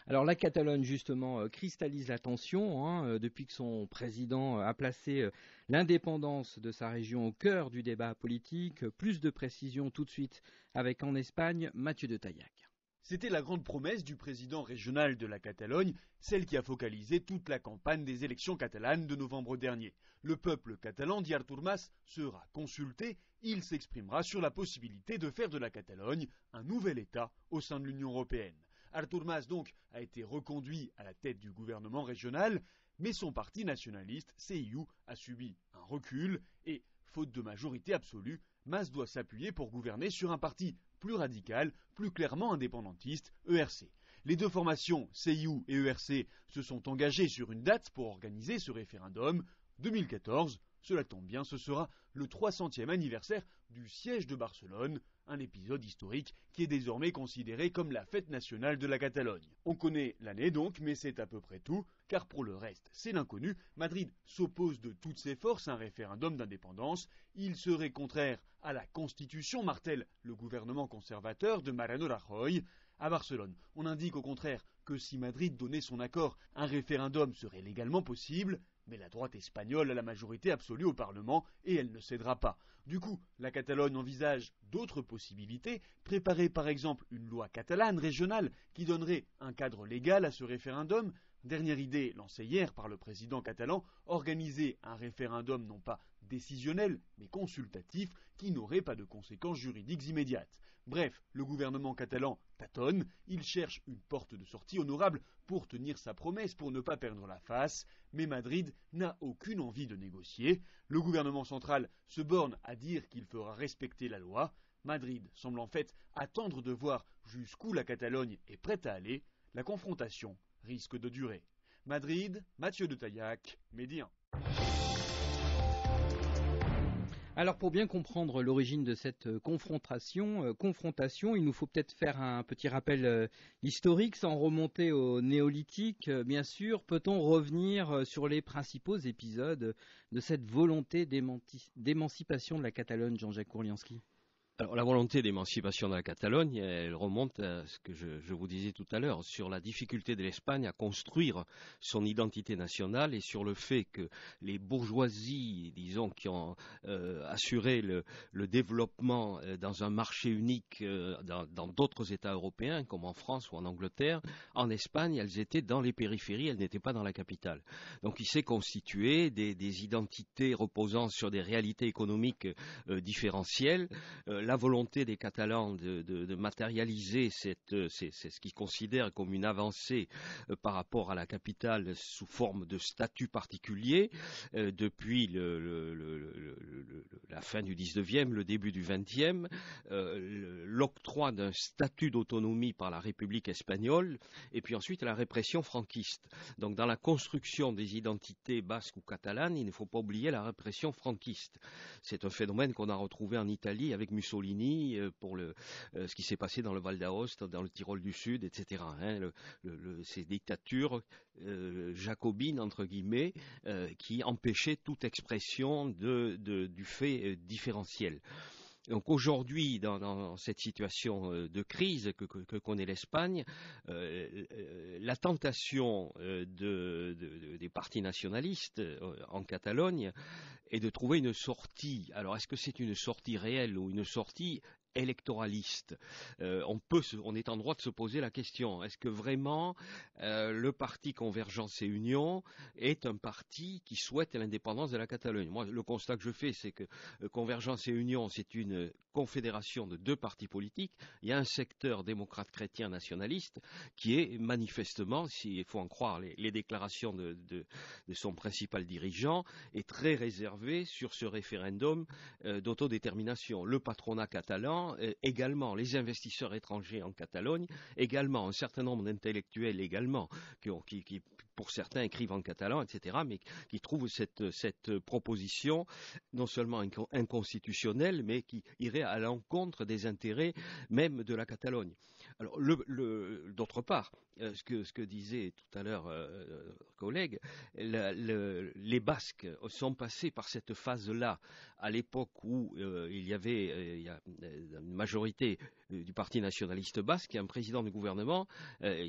Alors la Catalogne justement cristallise l'attention depuis que son président a placé l'indépendance de sa région au cœur du débat politique. Plus de précisions tout de suite avec en Espagne Mathieu de Taillac. C'était la grande promesse du président régional de la Catalogne, celle qui a focalisé toute la campagne des élections catalanes de novembre dernier. Le peuple catalan, dit Artur Mas, sera consulté. Il s'exprimera sur la possibilité de faire de la Catalogne un nouvel État au sein de l'Union européenne. Artur Mas, donc, a été reconduit à la tête du gouvernement régional, mais son parti nationaliste, CIU, a subi un recul et, faute de majorité absolue, Mas doit s'appuyer pour gouverner sur un parti plus radical, plus clairement indépendantiste, ERC. Les deux formations, CIU et ERC, se sont engagées sur une date pour organiser ce référendum. 2014, cela tombe bien, ce sera le 300e anniversaire du siège de Barcelone, un épisode historique qui est désormais considéré comme la fête nationale de la Catalogne. On connaît l'année donc, mais c'est à peu près tout, car pour le reste, c'est l'inconnu. Madrid s'oppose de toutes ses forces à un référendum d'indépendance. Il serait contraire à la Constitution, martèle le gouvernement conservateur de Mariano Rajoy. À Barcelone, on indique au contraire que si Madrid donnait son accord, un référendum serait légalement possible. Mais la droite espagnole a la majorité absolue au Parlement et elle ne cédera pas. Du coup, la Catalogne envisage d'autres possibilités, préparer par exemple une loi catalane régionale qui donnerait un cadre légal à ce référendum. Dernière idée lancée hier par le président catalan, organiser un référendum non pas décisionnel, mais consultatif, qui n'aurait pas de conséquences juridiques immédiates. Bref, le gouvernement catalan tâtonne, il cherche une porte de sortie honorable pour tenir sa promesse, pour ne pas perdre la face, mais Madrid n'a aucune envie de négocier. Le gouvernement central se borne à dire qu'il fera respecter la loi. Madrid semble en fait attendre de voir jusqu'où la Catalogne est prête à aller. La confrontation risque de durer. Madrid, Mathieu de Taillac, Média 1. Alors pour bien comprendre l'origine de cette confrontation, il nous faut peut-être faire un petit rappel historique sans remonter au néolithique. Bien sûr, peut-on revenir sur les principaux épisodes de cette volonté d'émancipation de la Catalogne, Jean-Jacques Kourlianski ? Alors, la volonté d'émancipation de la Catalogne, elle remonte à ce que je vous disais tout à l'heure, sur la difficulté de l'Espagne à construire son identité nationale et sur le fait que les bourgeoisies, disons, qui ont assuré le développement dans un marché unique dans d'autres États européens, comme en France ou en Angleterre, en Espagne, elles étaient dans les périphéries, elles n'étaient pas dans la capitale. Donc, il s'est constitué des identités reposant sur des réalités économiques différentielles. La volonté des Catalans de matérialiser c'est ce qu'ils considèrent comme une avancée par rapport à la capitale sous forme de statut particulier depuis la fin du 19e, le début du 20e, l'octroi d'un statut d'autonomie par la République espagnole et puis ensuite la répression franquiste. Donc dans la construction des identités basques ou catalanes, il ne faut pas oublier la répression franquiste. C'est un phénomène qu'on a retrouvé en Italie avec Mussolini pour ce qui s'est passé dans le Val d'Aoste, dans le Tyrol du Sud, etc. Ces dictatures jacobines, entre guillemets, qui empêchaient toute expression du fait différentiel. Donc aujourd'hui, dans cette situation de crise que connaît l'Espagne, la tentation des partis nationalistes en Catalogne est de trouver une sortie. Alors est-ce que c'est une sortie réelle ou une sortie électoraliste? On est en droit de se poser la question. Est-ce que vraiment le parti Convergence et Union est un parti qui souhaite l'indépendance de la Catalogne? Moi, le constat que je fais, c'est que Convergence et Union, c'est une confédération de deux partis politiques. Il y a un secteur démocrate-chrétien nationaliste qui est manifestement, s'il faut en croire les déclarations de son principal dirigeant, est très réservé sur ce référendum d'autodétermination. Le patronat catalan, également les investisseurs étrangers en Catalogne, également un certain nombre d'intellectuels également, qui pour certains écrivent en catalan, etc., mais qui trouvent cette proposition non seulement inconstitutionnelle, mais qui irait à l'encontre des intérêts même de la Catalogne. Alors, d'autre part, ce que disait tout à l'heure collègue, les Basques sont passés par cette phase-là à l'époque où il y a une majorité du Parti nationaliste basque et un président du gouvernement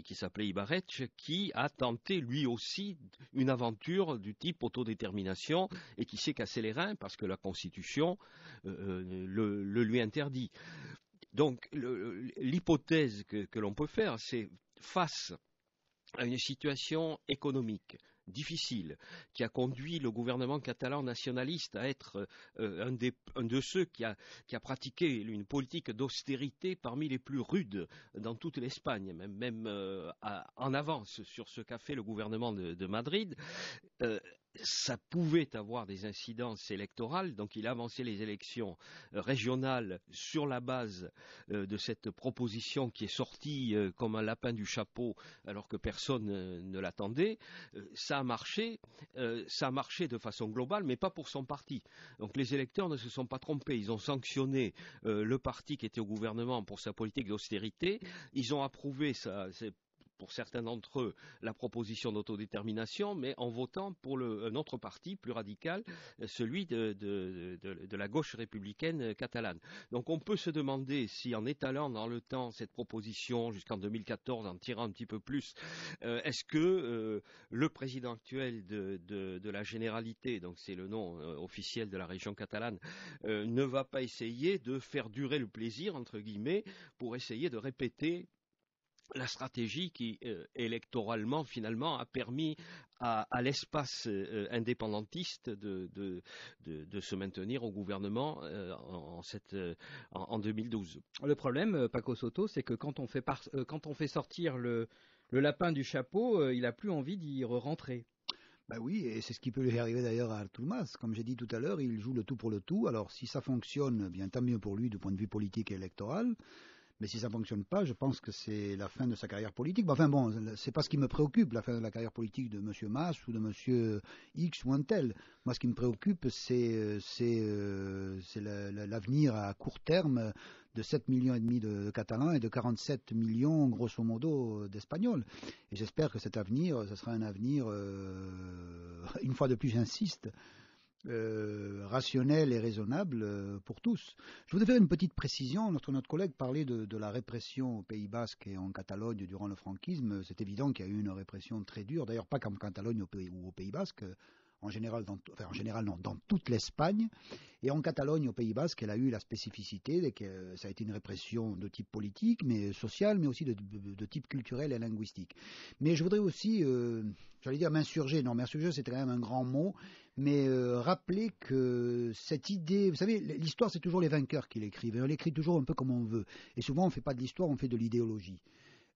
qui s'appelait Ibarretxe, qui a tenté lui aussi une aventure du type autodétermination et qui s'est cassé les reins parce que la Constitution le lui interdit. Donc l'hypothèse que l'on peut faire, c'est face à une situation économique difficile qui a conduit le gouvernement catalan nationaliste à être un de ceux qui a pratiqué une politique d'austérité parmi les plus rudes dans toute l'Espagne, même en avance sur ce qu'a fait le gouvernement de Madrid. Ça pouvait avoir des incidences électorales, donc il a avancé les élections régionales sur la base de cette proposition qui est sortie comme un lapin du chapeau alors que personne ne l'attendait. Ça a marché de façon globale, mais pas pour son parti. Donc les électeurs ne se sont pas trompés, ils ont sanctionné le parti qui était au gouvernement pour sa politique d'austérité, ils ont approuvé pour certains d'entre eux, la proposition d'autodétermination, mais en votant pour un autre parti plus radical, celui de la gauche républicaine catalane. Donc on peut se demander si en étalant dans le temps cette proposition jusqu'en 2014, en tirant un petit peu plus, est-ce que le président actuel de la Généralité, donc c'est le nom officiel de la région catalane, ne va pas essayer de faire durer le plaisir, entre guillemets, pour essayer de répéter la stratégie qui, électoralement, finalement, a permis à l'espace indépendantiste de se maintenir au gouvernement en 2012. Le problème, Paco Soto, c'est que quand on fait sortir le lapin du chapeau, il n'a plus envie d'y rentrer. Ben oui, et c'est ce qui peut lui arriver d'ailleurs à Artur Mas. Comme j'ai dit tout à l'heure, il joue le tout pour le tout. Alors si ça fonctionne, bien tant mieux pour lui du point de vue politique et électoral. Mais si ça ne fonctionne pas, je pense que c'est la fin de sa carrière politique. Enfin bon, c'est pas ce qui me préoccupe, la fin de la carrière politique de M. Mas ou de M. X ou un tel. Moi, ce qui me préoccupe, c'est l'avenir à court terme de 7,5 millions de Catalans et de 47 millions, grosso modo, d'Espagnols. Et j'espère que cet avenir, ce sera un avenir, une fois de plus, j'insiste, rationnel et raisonnable pour tous. Je voudrais faire une petite précision. Notre collègue parlait de la répression au Pays Basque et en Catalogne durant le franquisme. C'est évident qu'il y a eu une répression très dure, d'ailleurs pas qu'en Catalogne ou au Pays Basque, en général, dans toute l'Espagne. Et en Catalogne, au Pays Basque, elle a eu la spécificité que ça a été une répression de type politique, mais sociale, mais aussi de type culturel et linguistique. Mais je voudrais aussi, j'allais dire m'insurger. Non, m'insurger, c'était quand même un grand mot. Mais rappeler que cette idée, vous savez, l'histoire, c'est toujours les vainqueurs qui l'écrivent. Et on l'écrit toujours un peu comme on veut. Et souvent, on ne fait pas de l'histoire, on fait de l'idéologie.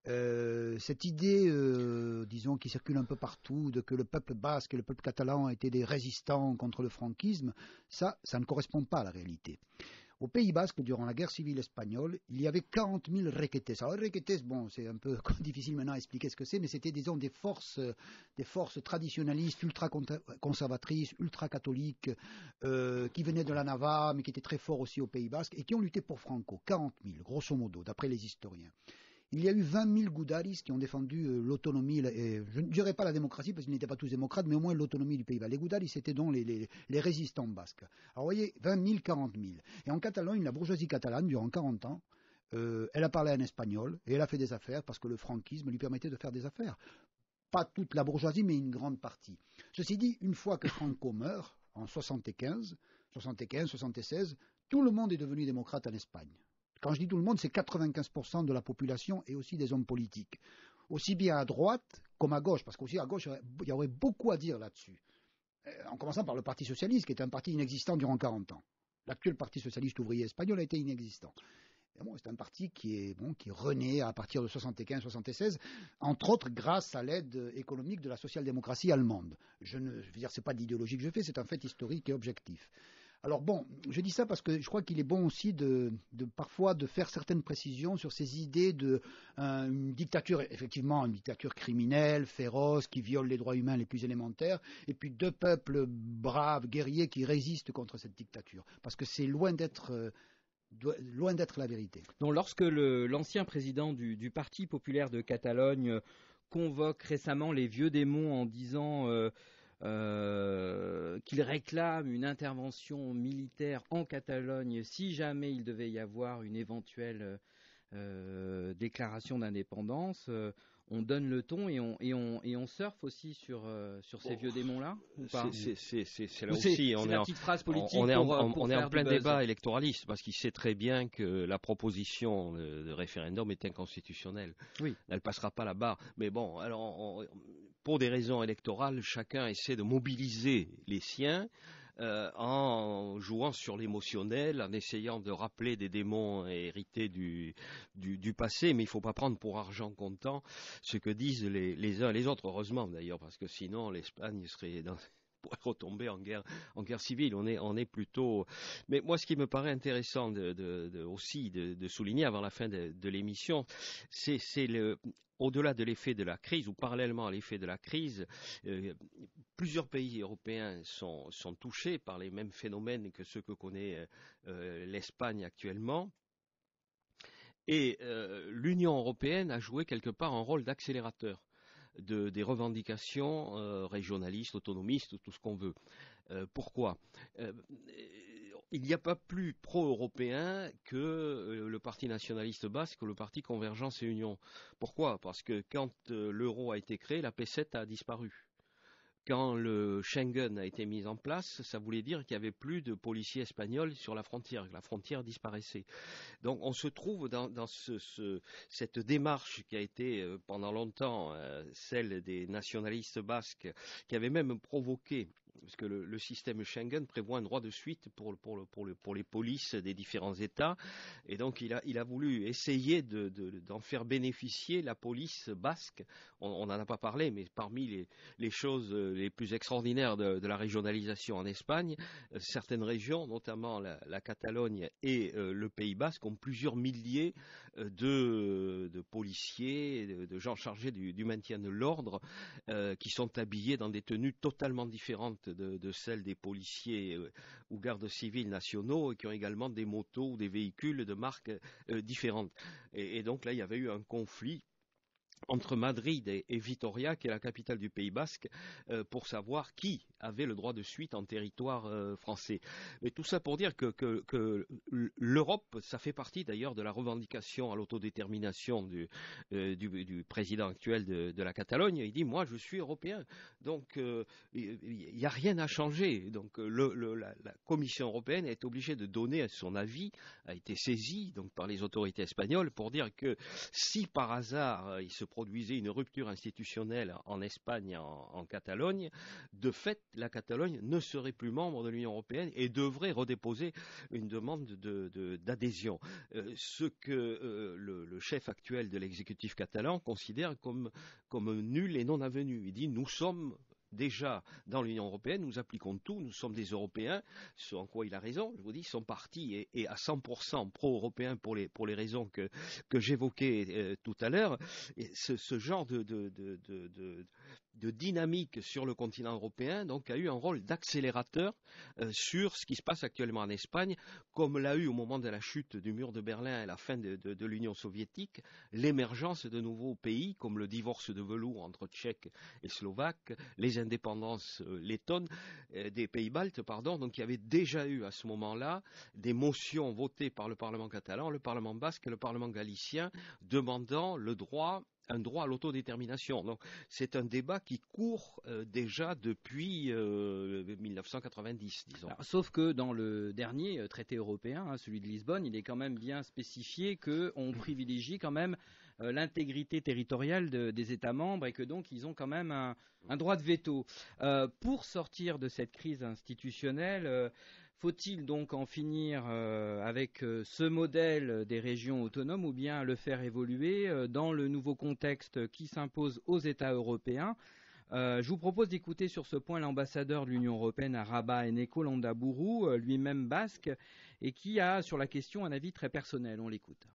Cette idée, disons, qui circule un peu partout, de que le peuple basque et le peuple catalan étaient des résistants contre le franquisme, ça ne correspond pas à la réalité. Au Pays Basque, durant la guerre civile espagnole, il y avait 40 000 requetés. Alors, requetés, bon, c'est un peu difficile maintenant à expliquer ce que c'est, mais c'était, disons, des forces traditionnalistes, ultra-conservatrices, ultra-catholiques, qui venaient de la Navarre, mais qui étaient très forts aussi au Pays Basque, et qui ont lutté pour Franco. 40 000, grosso modo, d'après les historiens. Il y a eu 20 000 goudaris qui ont défendu l'autonomie, et je ne dirais pas la démocratie parce qu'ils n'étaient pas tous démocrates, mais au moins l'autonomie du Pays Basque. Les goudaris, c'était donc les résistants basques. Alors vous voyez, 20 000, 40 000. Et en Catalogne, la bourgeoisie catalane, durant 40 ans, elle a parlé en espagnol et elle a fait des affaires parce que le franquisme lui permettait de faire des affaires. Pas toute la bourgeoisie, mais une grande partie. Ceci dit, une fois que Franco meurt, en 75, 76, tout le monde est devenu démocrate en Espagne. Quand je dis tout le monde, c'est 95% de la population et aussi des hommes politiques. Aussi bien à droite comme à gauche, parce qu'aussi à gauche, il y aurait beaucoup à dire là-dessus. En commençant par le Parti socialiste, qui est un parti inexistant durant 40 ans. L'actuel Parti socialiste ouvrier espagnol a été inexistant. Bon, c'est un parti qui renaît à partir de 75-76, entre autres grâce à l'aide économique de la social-démocratie allemande. Je veux dire, c'est pas d'idéologie que je fais, c'est un fait historique et objectif. Alors bon, je dis ça parce que je crois qu'il est bon aussi parfois de faire certaines précisions sur ces idées une dictature, effectivement une dictature criminelle, féroce, qui viole les droits humains les plus élémentaires, et puis deux peuples braves, guerriers qui résistent contre cette dictature. Parce que c'est loin d'être loin d'être la vérité. Donc, lorsque l'ancien président du Parti populaire de Catalogne convoque récemment les vieux démons en disant qu'il réclame une intervention militaire en Catalogne si jamais il devait y avoir une éventuelle déclaration d'indépendance, on donne le ton et on surfe aussi sur ces vieux démons-là ou pas? C'est là aussi, on est la petite phrase politique on est en plein débat électoraliste parce qu'il sait très bien que la proposition de référendum est inconstitutionnelle. Oui. Elle passera pas la barre. Mais bon, alors pour des raisons électorales, chacun essaie de mobiliser les siens. En jouant sur l'émotionnel, en essayant de rappeler des démons hérités du passé, mais il ne faut pas prendre pour argent comptant ce que disent les uns et les autres, heureusement d'ailleurs, parce que sinon l'Espagne pourrait retomber en guerre civile. On est plutôt. Mais moi, ce qui me paraît intéressant aussi de souligner avant la fin de l'émission, c'est au-delà de l'effet de la crise, ou parallèlement à l'effet de la crise, plusieurs pays européens sont touchés par les mêmes phénomènes que ceux que connaît l'Espagne actuellement. Et l'Union européenne a joué quelque part un rôle d'accélérateur des revendications régionalistes, autonomistes, tout ce qu'on veut. Pourquoi ? Il n'y a pas plus pro-européen que le Parti nationaliste basque, le Parti Convergence et Union. Pourquoi ? Parce que quand l'euro a été créé, la P7 a disparu. Quand le Schengen a été mis en place, ça voulait dire qu'il n'y avait plus de policiers espagnols sur la frontière, que la frontière disparaissait. Donc on se trouve dans cette démarche qui a été pendant longtemps celle des nationalistes basques, qui avait même provoqué, parce que le système Schengen prévoit un droit de suite pour les polices des différents États, et donc il a voulu essayer d'en faire bénéficier la police basque. On n'en a pas parlé, mais parmi les choses les plus extraordinaires de la régionalisation en Espagne, certaines régions, notamment la Catalogne et le Pays basque, ont plusieurs milliers de policiers, de gens chargés du maintien de l'ordre, qui sont habillés dans des tenues totalement différentes de celles des policiers ou gardes civils nationaux, et qui ont également des motos ou des véhicules de marques différentes. Et donc là, il y avait eu un conflit entre Madrid et Vitoria, qui est la capitale du Pays basque, pour savoir qui avait le droit de suite en territoire français. Mais tout ça pour dire que l'Europe, ça fait partie d'ailleurs de la revendication à l'autodétermination du président actuel de la Catalogne. Il dit, moi je suis européen, donc il n'y a rien à changer. Donc la Commission européenne est obligée de donner son avis, a été saisie donc par les autorités espagnoles pour dire que si par hasard il se produisait une rupture institutionnelle en Espagne, en Catalogne, de fait, la Catalogne ne serait plus membre de l'Union européenne et devrait redéposer une demande d'adhésion. Ce que le chef actuel de l'exécutif catalan considère comme nul et non avenu. Il dit, nous sommes déjà dans l'Union européenne, nous appliquons tout, nous sommes des Européens, ce en quoi il a raison, je vous dis, son parti est à 100% pro-européen pour les raisons que j'évoquais tout à l'heure. Et ce genre de dynamique sur le continent européen donc a eu un rôle d'accélérateur sur ce qui se passe actuellement en Espagne, comme l'a eu au moment de la chute du mur de Berlin et la fin de l'Union soviétique, l'émergence de nouveaux pays comme le divorce de velours entre Tchèques et Slovaques, les indépendances lettonnes, des pays baltes, pardon. Donc il y avait déjà eu à ce moment-là des motions votées par le Parlement catalan, le Parlement basque et le Parlement galicien demandant un droit à l'autodétermination. Donc c'est un débat qui court déjà depuis 1990, disons. Alors, sauf que dans le dernier traité européen, celui de Lisbonne, il est quand même bien spécifié qu'on privilégie quand même l'intégrité territoriale des États membres et que donc ils ont quand même un droit de veto. Pour sortir de cette crise institutionnelle, faut-il donc en finir avec ce modèle des régions autonomes ou bien le faire évoluer dans le nouveau contexte qui s'impose aux États européens? Je vous propose d'écouter sur ce point l'ambassadeur de l'Union européenne à Rabat, Eneko Landaburu, lui-même basque, et qui a sur la question un avis très personnel. On l'écoute.